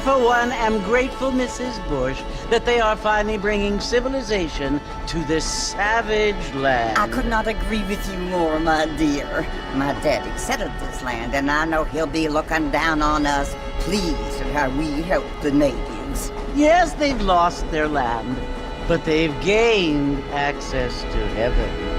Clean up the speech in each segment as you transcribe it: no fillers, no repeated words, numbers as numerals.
For one, am grateful, Mrs. Bush, that they are finally bringing civilization to this savage land. I could not agree with you more, my dear. My daddy settled this land, and I know he'll be looking down on us, pleased at how we help the natives. Yes, they've lost their land, but they've gained access to heaven.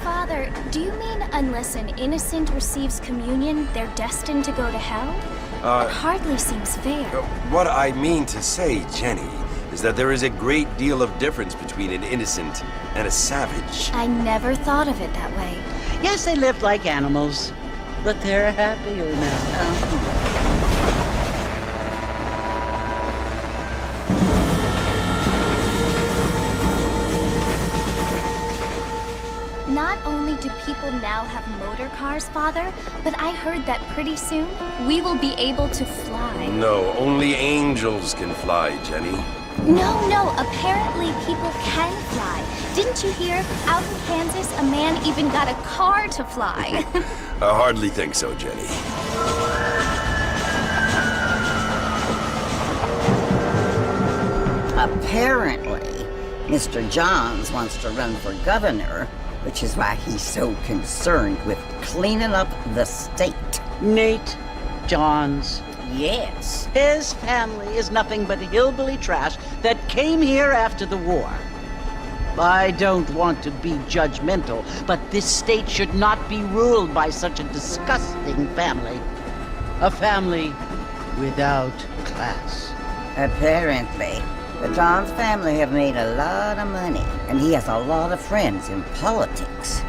Father, do you mean unless an innocent receives communion, they're destined to go to hell? That hardly seems fair. What I mean to say, Jenny, is that there is a great deal of difference between an innocent and a savage. I never thought of it that way. Yes, they lived like animals, but they're happier now. Not only do people now have motor cars, Father, but I heard that pretty soon we will be able to fly. No, only angels can fly, Jenny. No, apparently people can fly. Didn't you hear? Out in Kansas, a man even got a car to fly. I hardly think so, Jenny. Apparently, Mr. Johns wants to run for governor, which is why he's so concerned with cleaning up the state. Nate Johns. Yes. His family is nothing but hillbilly trash that came here after the war. I don't want to be judgmental, but this state should not be ruled by such a disgusting family. A family without class. Apparently. The Johns family have made a lot of money, and he has a lot of friends in politics.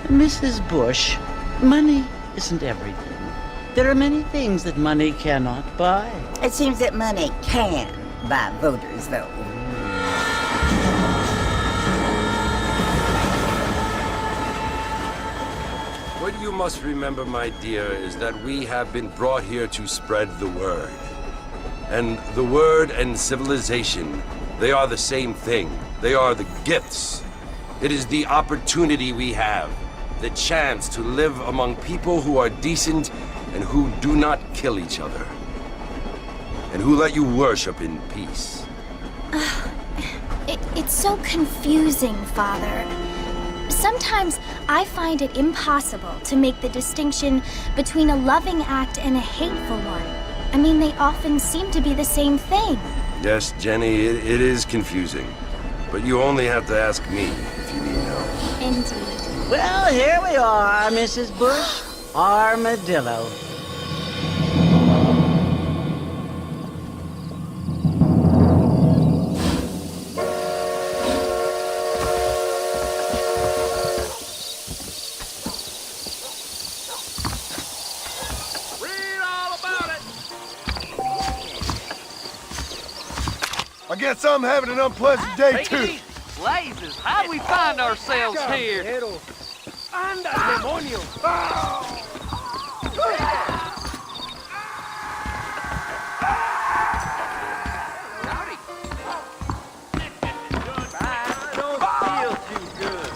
Mrs. Bush, money isn't everything. There are many things that money cannot buy. It seems that money can buy voters, though. What you must remember, my dear, is that we have been brought here to spread the word. And the word and civilization, they are the same thing. They are the gifts. It is the opportunity we have, the chance to live among people who are decent and who do not kill each other, and who let you worship in peace. It's so confusing, Father. Sometimes I find it impossible to make the distinction between a loving act and a hateful one. I mean, they often seem to be the same thing. Yes, Jenny, it is confusing. But you only have to ask me if you need help. Indeed. Well, here we are, Mrs. Bush. Armadillo. I guess I'm having an unpleasant day, Take it too. easy. Blazes, how do we find ourselves here? ¡Anda, demonio! Howdy. I don't feel too good.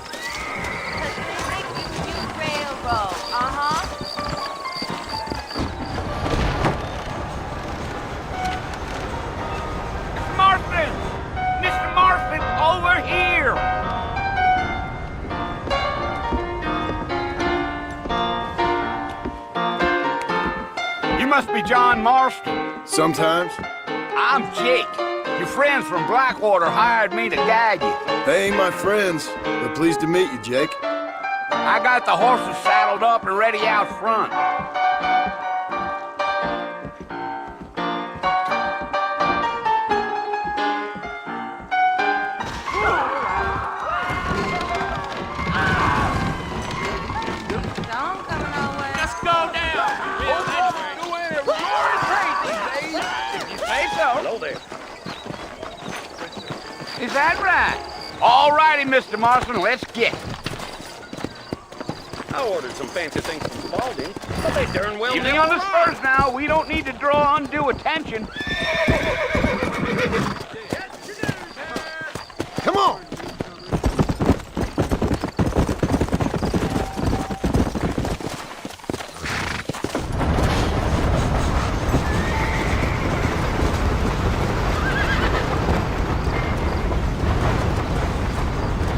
Railroad, Marston! Mr. Marston, over here! You must be John Marston. Sometimes. I'm Jake. Your friends from Blackwater hired me to guide you. They ain't my friends, but pleased to meet you, Jake. I got the horses saddled up and ready out front. Don't come our way. Let's go down! You say so? Hello there. Is that right? All righty, Mr. Marston, let's get. I ordered some fancy things from Spalding, but they darn well Easy never on the arrived. spurs now. We don't need to draw undue attention. Come on!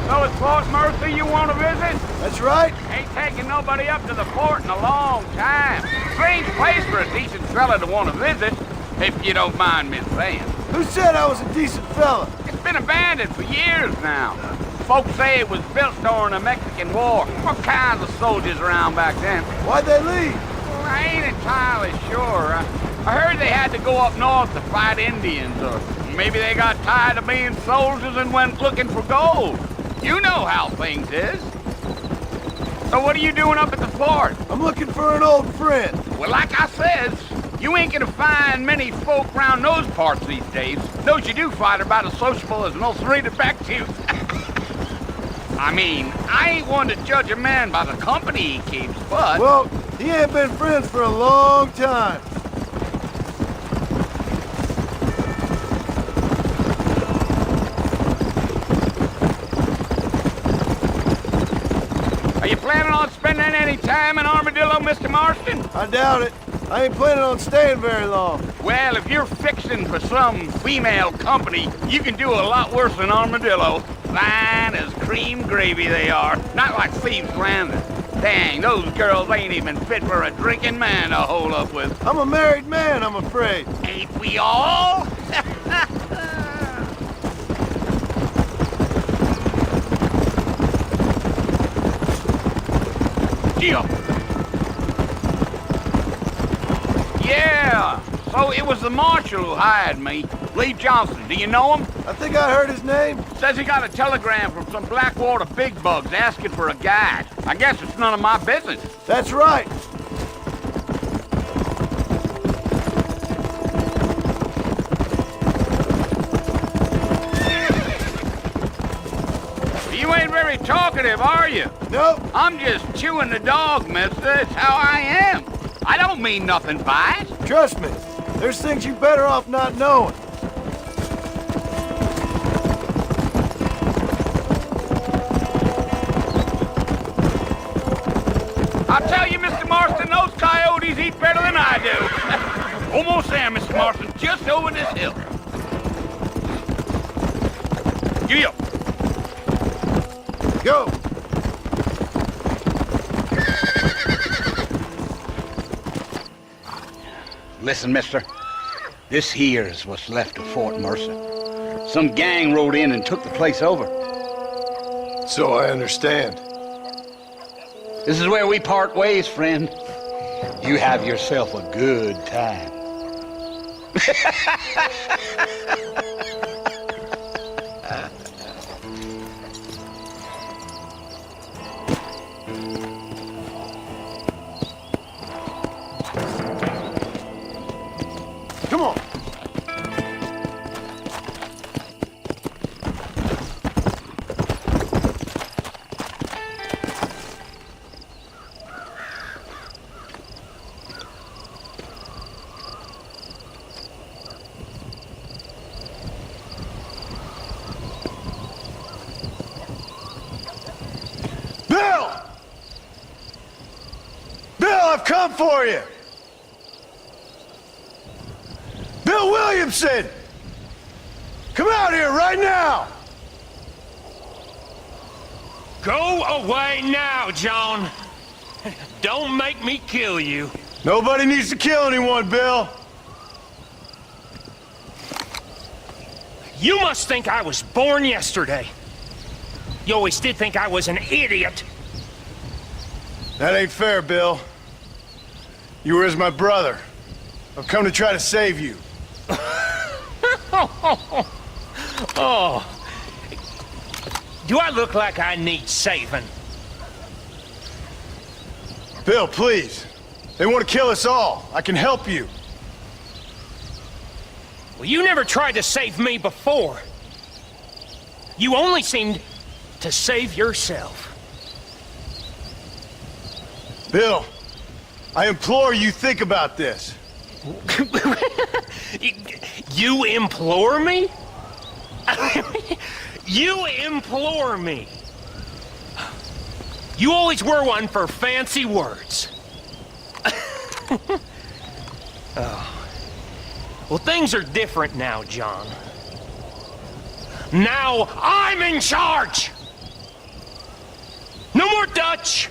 So it's Fort Mercy you want to visit? That's right. Ain't taking nobody up to the fort in a long time. Strange place for a decent fella to want to visit, if you don't mind me saying. Who said I was a decent fella? It's been abandoned for years now. Folks say it was built during the Mexican War. What kinds of soldiers around back then? Why'd they leave? Well, I ain't entirely sure. I heard they had to go up north to fight Indians, or maybe they got tired of being soldiers and went looking for gold. You know how things is. So what are you doing up at the fort? I'm looking for an old friend. Well, like I said, you ain't gonna find many folk round those parts these days. Those you do find are about as sociable as an ulcerated back tooth. I mean, I ain't one to judge a man by the company he keeps, but... Well, he ain't been friends for a long time. Are you planning on spending any time in Armadillo, Mr. Marston? I doubt it. I ain't planning on staying very long. Well, if you're fixing for some female company, you can do a lot worse than Armadillo. Fine as cream gravy they are. Not like Steve's Landing. Dang, those girls ain't even fit for a drinking man to hole up with. I'm a married man, I'm afraid. Ain't we all? Geo. Yeah, so it was the marshal who hired me. Lee Johnson, do you know him? I think I heard his name. Says he got a telegram from some Blackwater big bugs asking for a guide. I guess it's none of my business. That's right. You ain't very talkative, are you? Nope. I'm just chewing the dog, mister. It's how I am. I don't mean nothing by it. Trust me. There's things you better off not knowing. I'll tell you, Mr. Marston, those coyotes eat better than I do. Almost there, Mr. Marston. Just over this hill. Giddy up. Go. Listen, mister. This here's what's left of Fort Mercy. Some gang rode in and took the place over. So I understand. This is where we part ways, friend. You have yourself a good time. Come on. done for you? Bill Williamson! Come out here right now! Go away now, John. Don't make me kill you. Nobody needs to kill anyone, Bill. You must think I was born yesterday. You always did think I was an idiot. That ain't fair, Bill. You were as my brother. I've come to try to save you. Oh. Do I look like I need saving? Bill, please. They want to kill us all. I can help you. Well, you never tried to save me before. You only seemed to save yourself. Bill, I implore you think about this. You implore me? You implore me. You always were one for fancy words. Oh. Well, things are different now, John. Now I'm in charge! No more Dutch!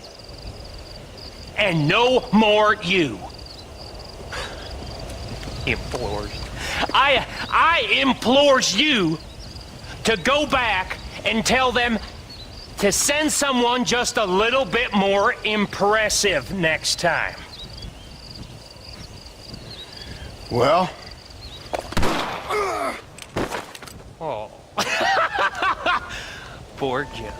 And no more you. Implores. I implores you to go back and tell them to send someone just a little bit more impressive next time. Well? Oh. Poor John.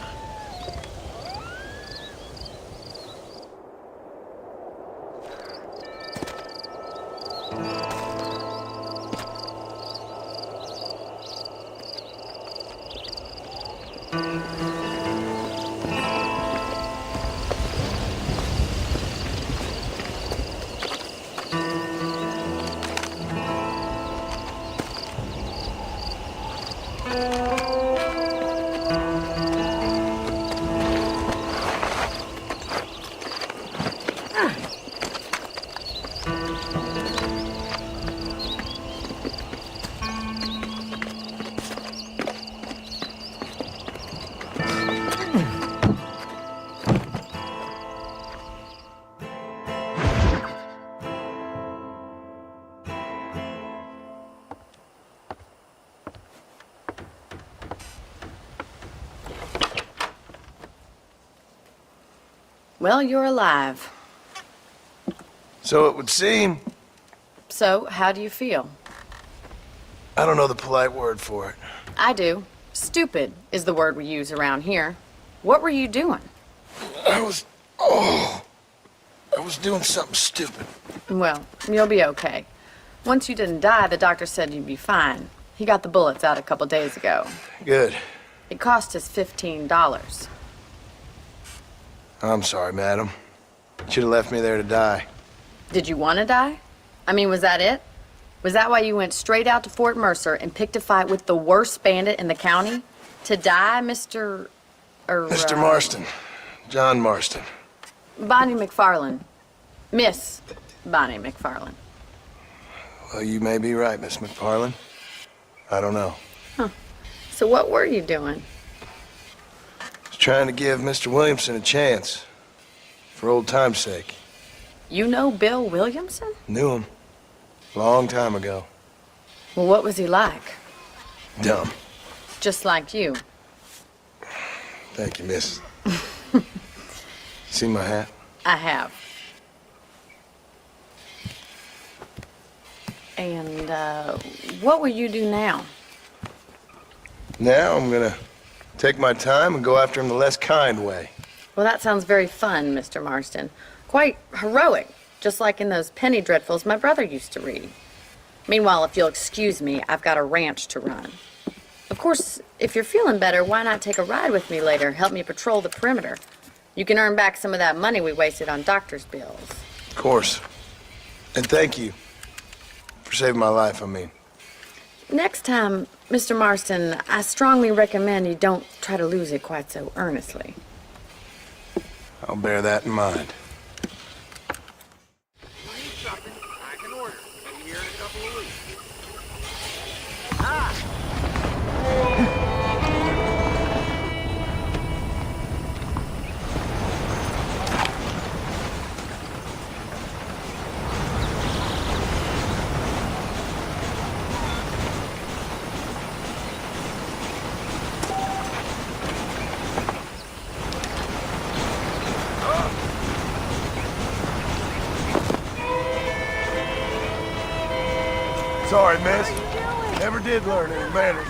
Well, you're alive. So it would seem. So, how do you feel? I don't know the polite word for it. I do. Stupid is the word we use around here. What were you doing? I was doing something stupid. Well, you'll be okay. Once you didn't die, the doctor said you'd be fine. He got the bullets out a couple days ago. Good. It cost us $15. I'm sorry, madam. Should have left me there to die. Did you want to die? I mean, was that it? Was that why you went straight out to Fort Mercer and picked a fight with the worst bandit in the county? To die, Mr. Mr. Marston. John Marston. Bonnie McFarlane. Miss Bonnie McFarlane. Well, you may be right, Miss McFarlane. I don't know. Huh. So what were you doing? I was trying to give Mr. Williamson a chance. For old time's sake. You know Bill Williamson? Knew him. Long time ago. Well, what was he like? Dumb. Just like you. Thank you, miss. See my hat? I have. And, what will you do now? Now I'm gonna take my time and go after him the less kind way. Well, that sounds very fun, Mr. Marston. Quite heroic, just like in those penny dreadfuls my brother used to read. Meanwhile, if you'll excuse me, I've got a ranch to run. Of course, if you're feeling better, why not take a ride with me later? Help me patrol the perimeter. You can earn back some of that money we wasted on doctor's bills. Of course. And thank you. For saving my life, I mean. Next time, Mr. Marston, I strongly recommend you don't try to lose it quite so earnestly. I'll bear that in mind. Sorry, miss. Never did learn any manners.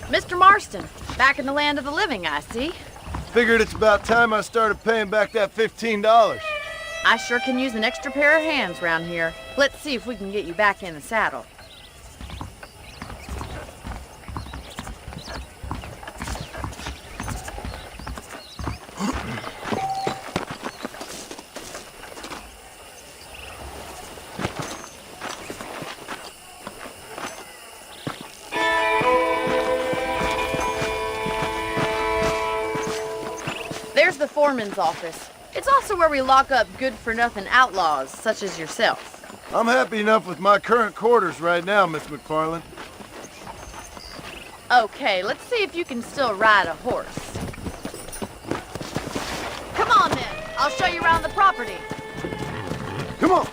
Mr. Marston, back in the land of the living, I see. Figured it's about time I started paying back that $15. I sure can use an extra pair of hands round here. Let's see if we can get you back in the saddle. There's the foreman's office. It's also where we lock up good-for-nothing outlaws, such as yourself. I'm happy enough with my current quarters right now, Miss McFarland. Okay, let's see if you can still ride a horse. Come on, then. I'll show you around the property. Come on.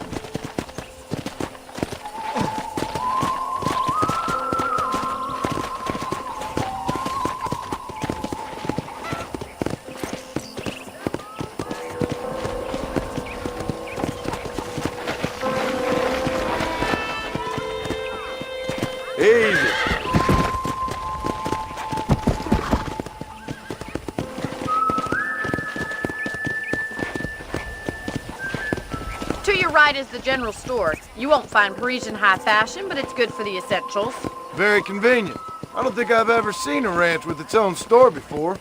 Easy. To your right is the general store. You won't find Parisian high fashion, but it's good for the essentials. Very convenient. I don't think I've ever seen a ranch with its own store before.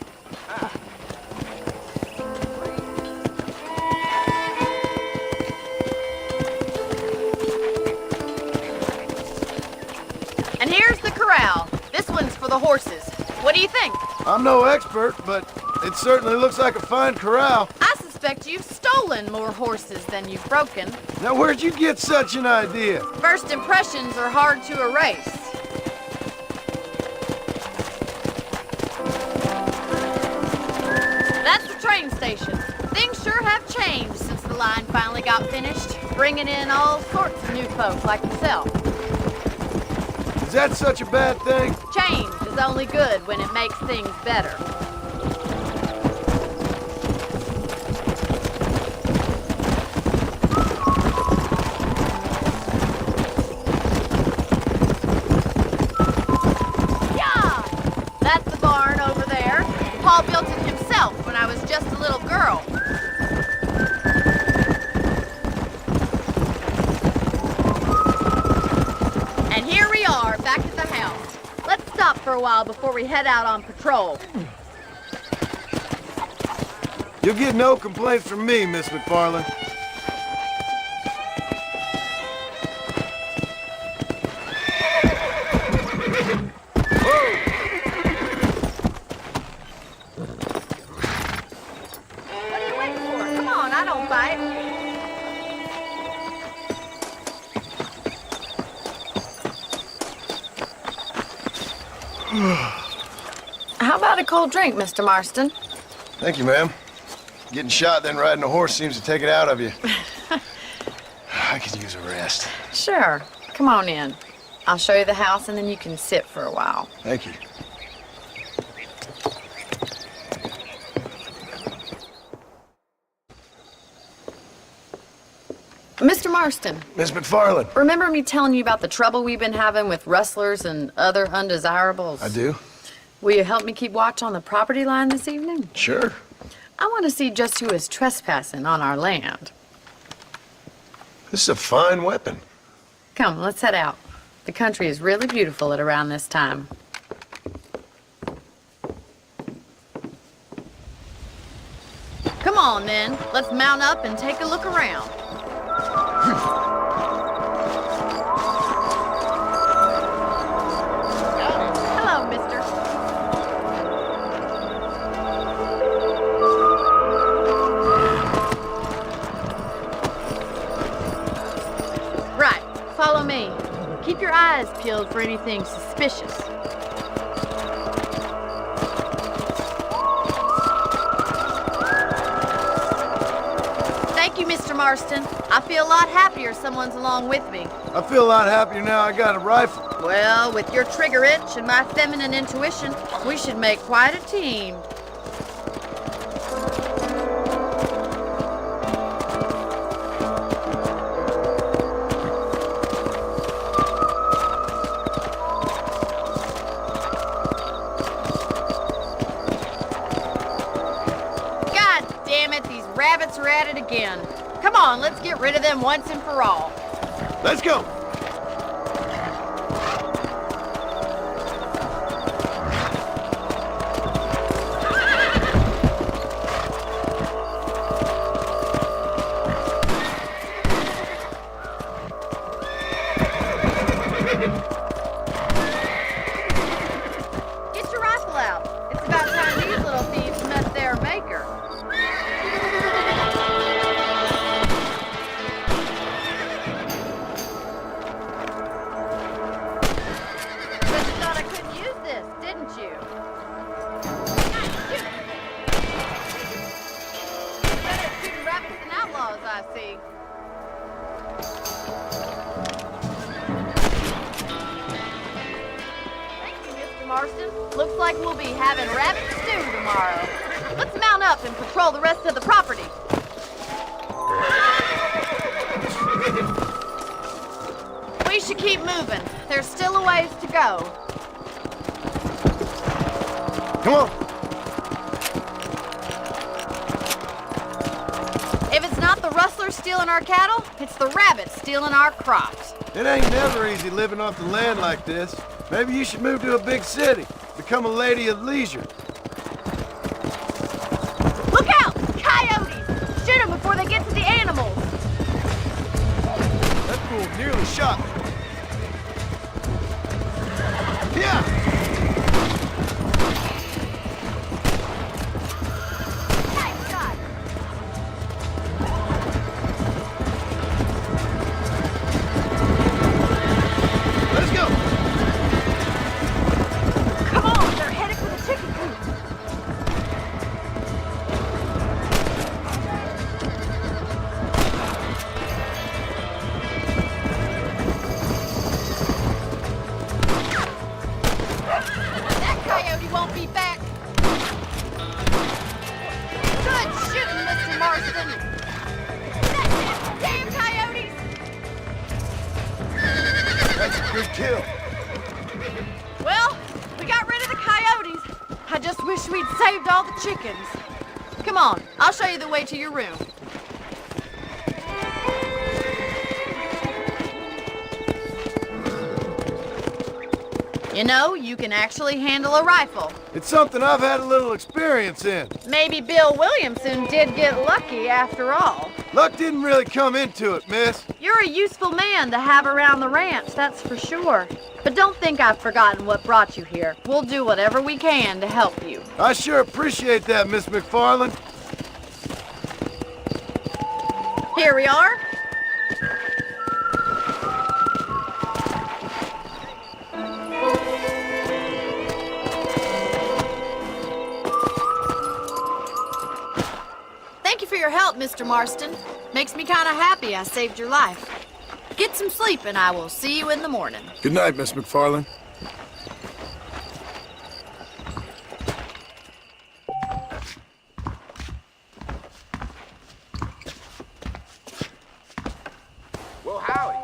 And here's the corral. This one's for the horses. What do you think? I'm no expert, but it certainly looks like a fine corral. I suspect you've stolen more horses than you've broken. Now, where'd you get such an idea? First impressions are hard to erase. That's the train station. Things sure have changed since the line finally got finished, bringing in all sorts of new folk like yourself. Is that such a bad thing? Change is only good when it makes things better. Yeah! That's the barn over there. Paul built it himself when I was just a little girl. And here we are, back at the house. Let's stop for a while before we head out on patrol. You'll get no complaints from me, Miss McFarland. What are you waiting for? Come on, I don't bite. How about a cold drink, Mr. Marston? Thank you, ma'am. Getting shot, then riding a horse seems to take it out of you. I could use a rest. Sure. Come on in. I'll show you the house and then you can sit for a while. Thank you. Mr. Marston, Miss McFarland. remember me telling you about the trouble we've been having with rustlers and other undesirables? I do? Will you help me keep watch on the property line this evening? Sure. I want to see just who is trespassing on our land. This is a fine weapon. Come, let's head out. The country is really beautiful at around this time. Come on, then. Let's mount up and take a look around. Hello, mister. Right, follow me. Keep your eyes peeled for anything suspicious. Marston. I feel a lot happier someone's along with me. I feel a lot happier now I got a rifle. Well, with your trigger itch and my feminine intuition, we should make quite a team. Rabbits are at it again. Come on, let's get rid of them once and for all. Let's go. Get your rifle out. It's about time these little thieves met their maker. I see. Thank you, Mr. Marston. Looks like we'll be having rabbit stew tomorrow. Let's mount up and patrol the rest of the property. We should keep moving. There's still a ways to go. Come on. If it's not the rustlers stealing our cattle, it's the rabbits stealing our crops. It ain't never easy living off the land like this. Maybe you should move to a big city. Become a lady of leisure. Look out! Coyotes! Shoot them before they get to the animals. That fool nearly shot me. Yeah! Good kill. Well, we got rid of the coyotes. I just wish we'd saved all the chickens. Come on, I'll show you the way to your room. You know, you can actually handle a rifle. It's something I've had a little experience in. Maybe Bill Williamson did get lucky after all. Luck didn't really come into it, miss. You're a useful man to have around the ranch, that's for sure. But don't think I've forgotten what brought you here. We'll do whatever we can to help you. I sure appreciate that, Miss McFarland. Here we are. Thank you for your help, Mr. Marston. Makes me kind of happy I saved your life. Get some sleep and I will see you in the morning. Good night, Miss McFarland. Well, howdy.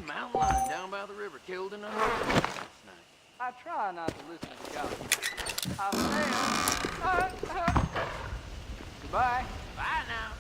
Mountain lion down by the river killed in a hurricane last night. I try not to listen to gossip. I fail. Goodbye. Bye now.